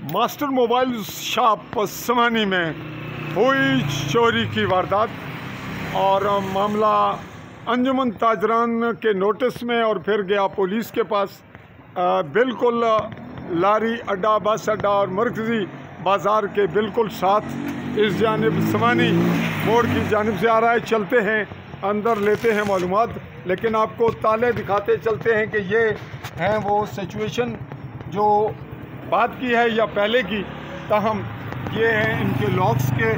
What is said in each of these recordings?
Master mobile shop समानी में हुई चोरी की वारदात और मामला अंजुमन ताजरान के नोटिस में और फिर गया पुलिस के पास। बिल्कुल लारी अड्डा, बस अड्डा और मरकज़ी बाज़ार के बिल्कुल साथ इस जानिब समानी मोड़ की जानिब से आ रहा है। चलते हैं अंदर, लेते हैं मालूमात, लेकिन आपको ताले दिखाते चलते हैं कि ये हैं वो सिचुएशन जो बात की है या पहले की। ताहम ये हैं इनके लॉक्स के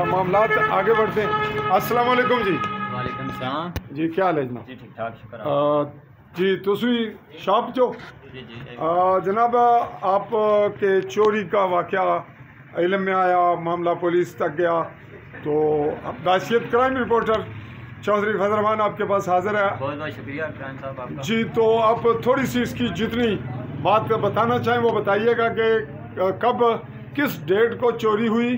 मामलात। आगे बढ़ते हैं। अस्सलाम वालेकुम जी। वालेकुम सलाम जी, क्या हाल है जनाब? जी ठीक ठाक, शुक्र जी तुसी शॉप जो जी जी जनाब आप के चोरी का वाक़या इल्म में आया, मामला पुलिस तक गया, तो बासियत क्राइम रिपोर्टर चौधरी फजल रहमान आपके पास हाजिर है। बहुत बहुत शुक्रिया खान साहब आपका। जी, तो आप थोड़ी सी इसकी जितनी बात बताना चाहें वो बताइएगा कि कब किस डेट को चोरी हुई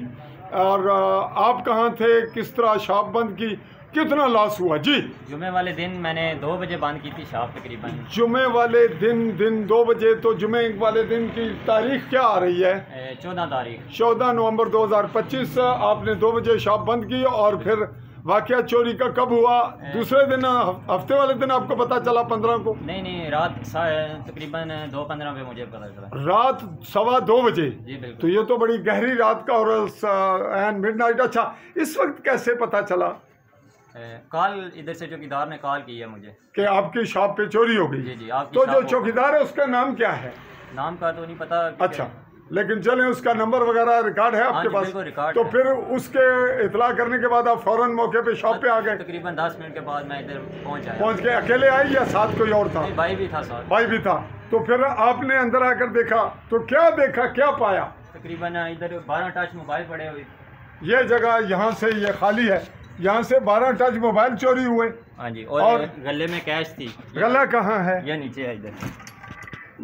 और आप कहाँ थे, किस तरह शॉप बंद की, कितना लॉस हुआ? जी, जुमे वाले दिन मैंने 2 बजे बंद की थी शॉप तकरीबन। जुमे वाले दिन 2 बजे। तो जुमे वाले दिन की तारीख क्या आ रही है? 14 तारीख 14 नवंबर 2025। आपने 2 बजे शॉप बंद की और फिर वाकया चोरी का कब हुआ? दूसरे दिन, हफ्ते वाले दिन आपको पता चला 15 को? नहीं, रात तकरीबन 2:15 पे मुझे पता चला। रात 2:15 बजे? जी बिल्कुल। तो ये तो बड़ी गहरी रात का और मिडनाइट। अच्छा, इस वक्त कैसे पता चला? कॉल इधर से चौकीदार ने कॉल की है मुझे कि आपकी शॉप पे चोरी हो गई। जी जी। तो जो चौकीदार है उसका नाम क्या है? नाम का तो नहीं पता। अच्छा, लेकिन चलें, उसका नंबर वगैरह रिकॉर्ड है आपके पास? रिकॉर्ड तो है। फिर उसके इतला करने के बाद आप फौरन मौके पे शॉप पे आ गए? तकरीबन 10 मिनट के बाद मैं इधर पहुंच के अकेले आए या साथ कोई और था? भाई भी था साथ। भाई भी था। तो फिर आपने अंदर आकर देखा तो क्या देखा, क्या पाया? तकरीबन इधर 12 टच मोबाइल पड़े हुए। ये जगह यहाँ से ये खाली है, यहाँ से 12 टच मोबाइल चोरी हुए। हाँ जी। और गले में कैश थी। गला कहाँ है? ये नीचे है इधर।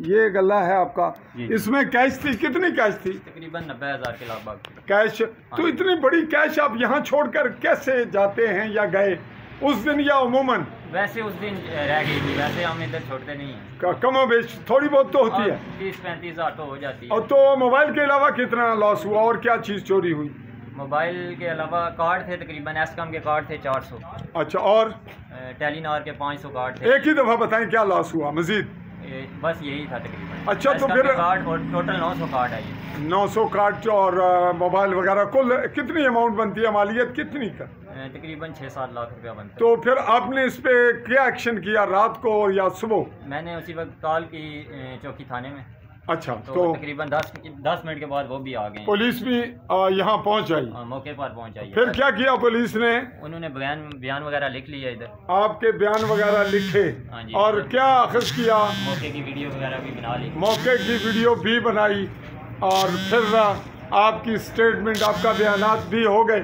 ये गला है आपका। इसमें कैश थी? कितनी कैश थी? तकरीबन 90,000 के लगभग कैश। तो इतनी बड़ी कैश आप यहाँ छोड़कर कैसे जाते हैं या गए उस दिन या उमूमन? वैसे उस दिन रह गई थी, वैसे हम इधर छोड़ते नहीं हैं। कमो बेच थोड़ी बहुत तो होती है। 30-35 हज़ार तो हो जाती है। और तो मोबाइल के अलावा कितना लॉस हुआ और क्या चीज़ चोरी हुई? मोबाइल के अलावा कार्ड थे, तकरीबन एसकॉम के कार्ड थे 400। अच्छा, और टेलीनॉर के 500 कार्ड थे। एक ही दफ़ा बताएं क्या लॉस हुआ मजीद? बस यही था तकरीबन। अच्छा, तो फिर कार्ड और टोटल 900 कार्ड आई। 900 कार्ड और मोबाइल वगैरह कुल कितनी अमाउंट बनती है? मालियत कितनी का? तकरीबन 6-7 लाख रुपया बनता है। तो फिर आपने इस पे क्या एक्शन किया, रात को या सुबह? मैंने उसी वक्त कॉल की चौकी थाने में। अच्छा, तो तकरीबन 10 मिनट के बाद वो भी आ गए। पुलिस भी यहाँ पहुँच आई? मौके पर पहुँच आई। फिर क्या किया पुलिस ने? उन्होंने बयान वगैरह लिख लिया इधर। आपके बयान वगैरह लिखे? हाँ जी। और क्या अखज़ किया? मौके की वीडियो वगैरह भी बना ली। मौके की वीडियो भी बनाई और फिर आपकी स्टेटमेंट, आपका बयानात भी हो गए।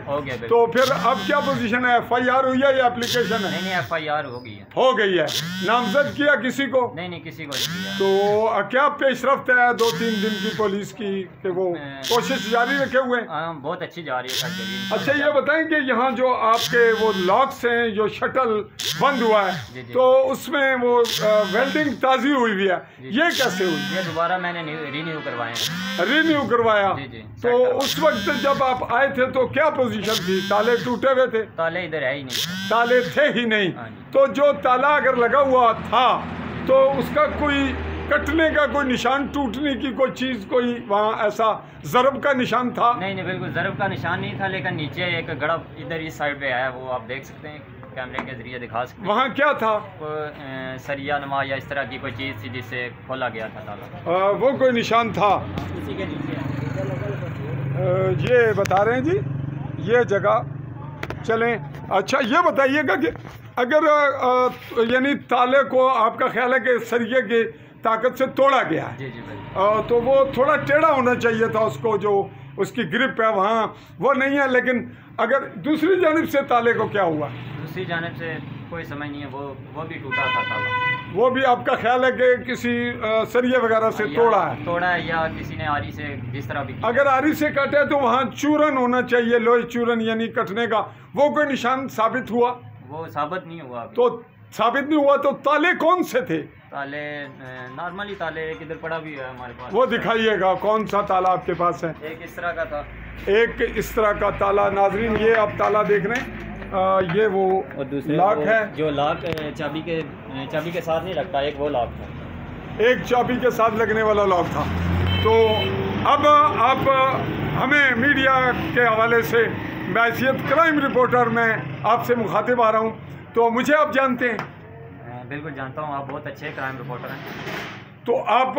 तो फिर अब क्या पोजीशन है? FIR हुई है या एप्लीकेशन है? नहीं, FIR हो गई है। हो गई है। नामजद किया किसी को? नहीं, किसी को नहीं किया। तो क्या पेशरफ्त है 2-3 दिन की पुलिस की कि वो कोशिश जारी रखे हुए? बहुत अच्छी जा रही है। अच्छा, ये बताएं कि यहाँ जो आपके वो लॉक्स हैं, जो शटल बंद हुआ है, तो उसमें वो वेल्डिंग ताज़ी हुई है, ये कैसे हुई? ये दोबारा मैंने रिन्यू करवाया। रिन्यू करवाया? जी। तो उस वक्त जब आप आए थे तो क्या पोजीशन थी? ताले टूटे हुए थे? ताले इधर है ही नहीं। ताले थे ही नहीं। तो जो ताला अगर लगा हुआ था तो उसका कोई कटने का कोई निशान, टूटने की कोई चीज़, कोई वहाँ ऐसा ज़रब का निशान था? नहीं, बिल्कुल ज़रब का निशान नहीं था, लेकिन नीचे एक गड़ब इधर इस साइड पे आया, वो आप देख सकते हैं, कैमरे के जरिए दिखा सकते हैं। वहाँ क्या था? सरिया नमा या इस तरह की कोई चीज़ थी जिससे खोला गया था ताला। वो कोई निशान था? इसी के नीचे ये बता रहे हैं जी, ये जगह। चलें, अच्छा ये बताइएगा कि अगर यानी ताले को आपका ख्याल है कि सरिये की ताकत से तोड़ा गया है? जी भाई। तो वो थोड़ा टेढ़ा होना चाहिए था, उसको जो उसकी ग्रिप है वहाँ वो नहीं है। लेकिन अगर दूसरी जानिब से ताले को क्या हुआ? दूसरी जानिब से कोई समझ नहीं है, वो भी टूटा था ताला। वो भी आपका ख्याल है कि किसी सरिये वगैरह से तोड़ा है या किसी ने आरी से, जिस तरह भी। अगर आरी से काटे तो वहाँ चूरन होना चाहिए, लोहे चूरन यानी कटने का। वो कोई निशान साबित हुआ? वो साबित नहीं हुआ। तो साबित नहीं हुआ तो ताले कौन से थे? ताले नॉर्मली ताले एक इधर पड़ा भी है हमारे पास। वो दिखाइएगा, कौन सा ताला आपके पास है? एक इस तरह का था, एक इस तरह का ताला। नाजरीन ये आप ताला देख रहे हैं, ये वो और दूसरे लॉक वो है जो लॉक चाबी के साथ नहीं लगता, एक वो लॉक था, एक चाबी के साथ लगने वाला लॉक था। तो अब आप हमें मीडिया के हवाले से बैसियत क्राइम रिपोर्टर मैं आपसे मुखातिब आ रहा हूँ, तो मुझे आप जानते हैं? बिल्कुल जानता हूँ, आप बहुत अच्छे क्राइम रिपोर्टर हैं। तो आप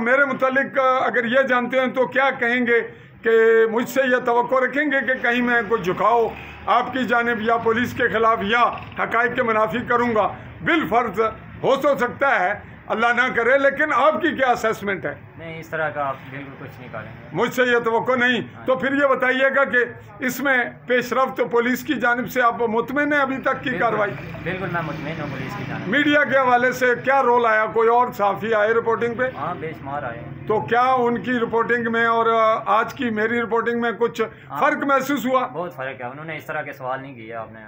मेरे मुतालिक अगर ये जानते हैं तो क्या कहेंगे कि मुझसे यह तवक्को रखेंगे कि कहीं मैं कुछ झुकाव आपकी जानिब या पुलिस के ख़िलाफ़ या हक़ाइक़ के मुनाफी करूँगा? बिलफ़र्ज़ हो सकता है, अल्लाह ना करे, लेकिन आपकी क्या असेसमेंट है? नहीं, इस तरह का आप बिल्कुल कुछ नहीं करेंगे, मुझसे ये तवक्को नहीं। तो फिर ये बताइएगा कि इसमें पेशरफ्त पुलिस की जानिब से आप मुतमिन हैं अभी तक की कार्रवाई? बिल्कुल मैं मुतमिन हूँ पुलिस की जानिब। मीडिया के हवाले से क्या रोल आया? कोई और सहाफ़ी आए रिपोर्टिंग पे? हाँ, बेशुमार आए। तो क्या उनकी रिपोर्टिंग में और आज की मेरी रिपोर्टिंग में कुछ फ़र्क महसूस हुआ? बहुत फ़र्क है, उन्होंने इस तरह के सवाल नहीं किए आपने।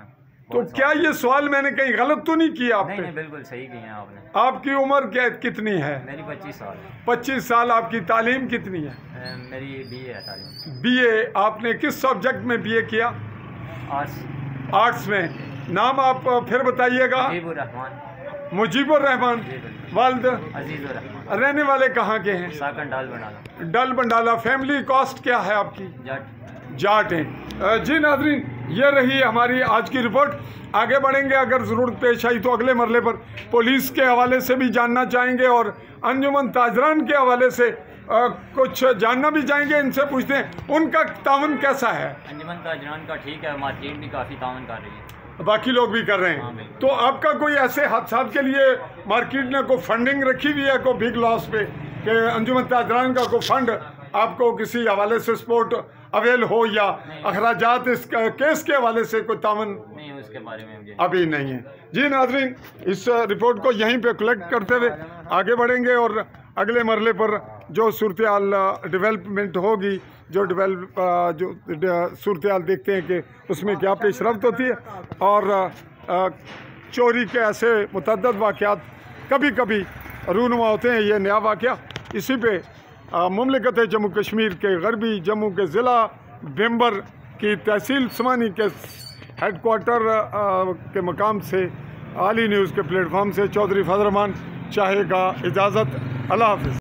तो क्या ये सवाल मैंने कहीं गलत तो नहीं किया आपने? नहीं, बिल्कुल सही किए हैं आपने। आपकी उम्र क्या कितनी है? मेरी 25 साल। 25 साल। आपकी तालीम कितनी है? मेरी BA है तालीम। BA। आपने किस सब्जेक्ट में BA किया? आर्ट्स। आर्ट्स में। नाम आप फिर बताइएगा? मुजीबुर रहमान। वालिद? अजीजुर रहमान। रहने वाले कहाँ के हैं? साकन डाल बंडाला। डल बंडाला। फैमिली कास्ट क्या है आपकी? जाट हैं। जी नाजरीन, ये रही हमारी आज की रिपोर्ट। आगे बढ़ेंगे, अगर ज़रूरत पेश आई तो अगले मरले पर पुलिस के हवाले से भी जानना चाहेंगे और अंजुमन ताजरान के हवाले से कुछ जानना भी चाहेंगे। इनसे पूछते हैं उनका तावन कैसा है। अंजुमन ताजरान का ठीक है, मार्केट भी काफ़ी तावन कर रही है, बाकी लोग भी कर रहे हैं। हाँ, तो आपका कोई ऐसे हादसा के लिए मार्केट ने कोई फंडिंग रखी हुई है, कोई बिग लॉस पे, कि अंजुमन ताजरान का कोई फंड आपको किसी हवाले से सपोर्ट अवेल हो या अखराजात इस केस के हवाले से कोई तावन? नहीं, उसके बारे में अभी नहीं है। जी नाजरीन, इस रिपोर्ट को यहीं पे कलेक्ट करते हुए आगे बढ़ेंगे और अगले मरले पर जो सूरत हाल डेवलपमेंट होगी, जो सूरत हाल देखते हैं कि उसमें क्या पेशरफ्त होती है। और चोरी के ऐसे मुतअद्दिद वाक़यात कभी कभी रूनुमा होते हैं। ये नया वाक़या इसी पे मुमलिकत जम्मू कश्मीर के गरबी जम्मू के ज़िला बेम्बर की तहसील समानी के हेडक्वार्टर के मकाम से आली न्यूज़ के प्लेटफॉर्म से चौधरी फजल रहमान चाहेगा इजाज़त। अल्लाह हाफ़िज़।